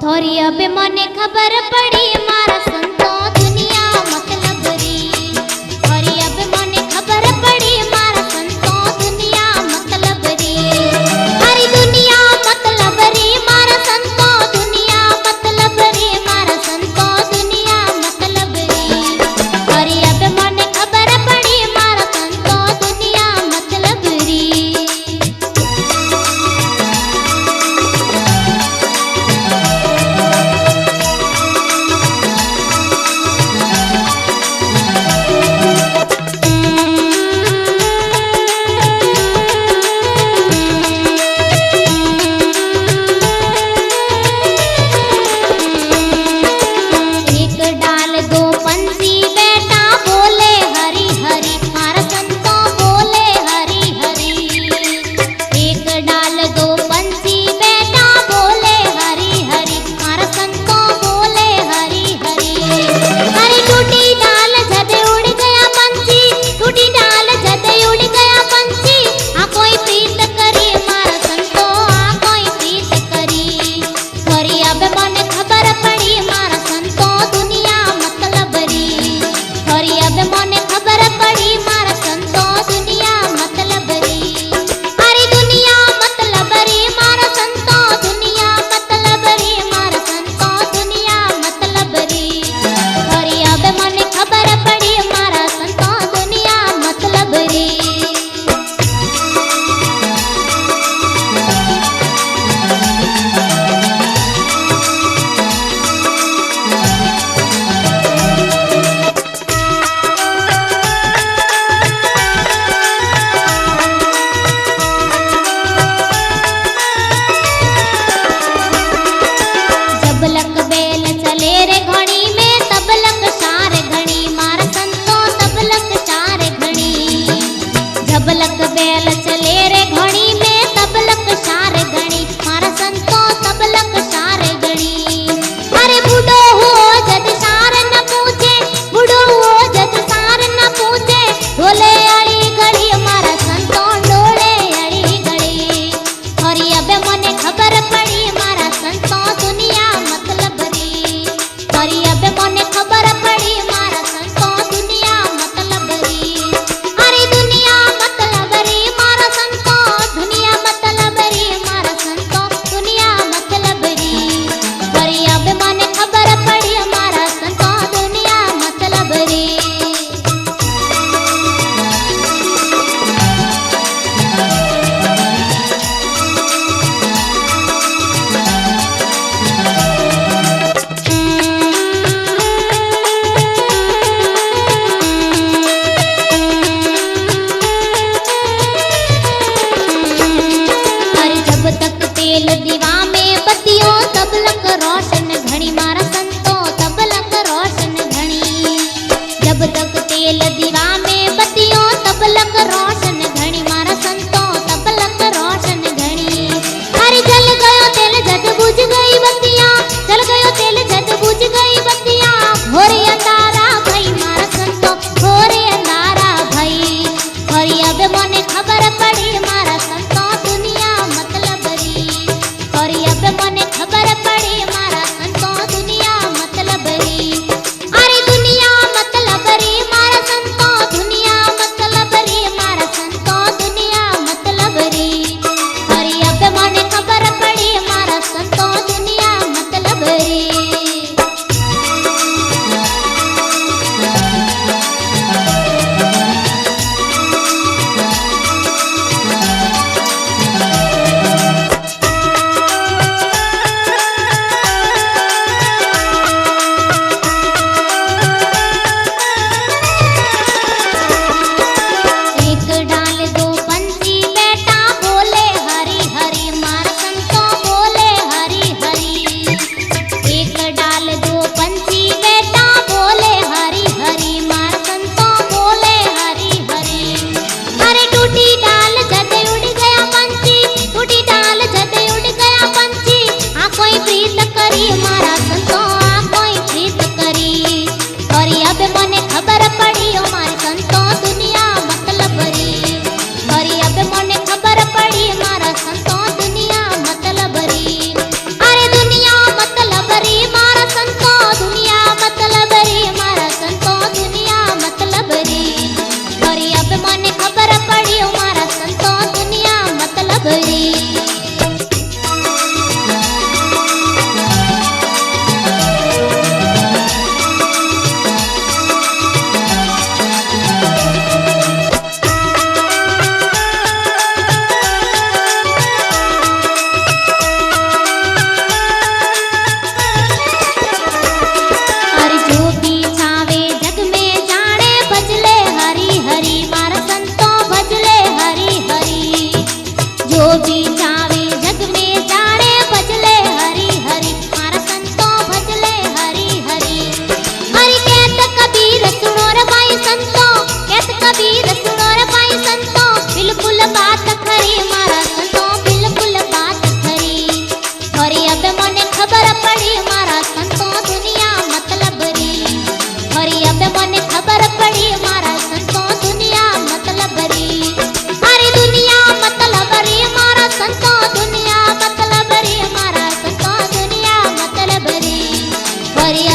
होरी अब मने खबर पड़ी मारा संतो दुनिया मतलब री। होरी अब मने खबर पड़ी मारा संतो दुनिया मतलब री। हरी दुनिया मतलब री मारा संतो दुनिया मतलब री मारा संतो दुनिया मतलब री। होरी अब मने खबर पड़ी मारा संतो दुनिया मतलब री। तबलक बेल चले रे घड़ी में तबलक सार घड़ी मारा संतो तबलक सार घड़ी। अरे बूढ़ो हो जद सार न पूछे बूढ़ो हो जद सार न पूछे ढोले अड़ी घड़ी मारा संतो ढोले अड़ी घड़ी। और अब मने खबर पड़ी मारा संतो दुनिया मतलब री। और अब मने खबर पड़ी मारा संतो दुनिया मतलब री। अरे दुनिया मतलब री मारा संतो दुनिया मतलब री मारा संतो दुनिया मतलब री। और अब मने खबर पड़ी मारा संतो दुनिया मतलब री। जब तक तेल दीवा में बत्तियों तबलक रोशन घड़ी मारा संतो तबलक रोशन घड़ी। जब तक तेल दीवा में बत्तियों तबलक रोशन घड़ी मारा संतो तबलक रोशन घड़ी। अरे जल गयो तेल जद बुझ गई बत्तियां जल गयो तेल जद बुझ गई बत्तियां घोरे अंधारा भई मारा संतो घोरे अंधारा भई। और अब मने खबर पड़ी मारा संतो दुनिया मतलब री। अरे जो भी छावे जग में जाने भजले हरी हरी मारा संतो भजले हरी हरी। जो भी छावे जग में जाने भजले हरी हरी मारा संतो भजले हरी हरी। हरि कहत कबीर सुनो रे भाई संतो, कहत कबीर सुनो रे भाई संतो, बिल्कुल बात खरी मारा संतो बिल्कुल बात खरी। हरि अब मने खबर पड़ी मारा संतो दुनिया मतलब री। हरि अब मने खबर पड़ी मारा संतो दुनिया मतलब री। हरि दुनिया मतलब री मारा संतो दुनिया मतलब री मारा संतो दुनिया मतलब री। हरि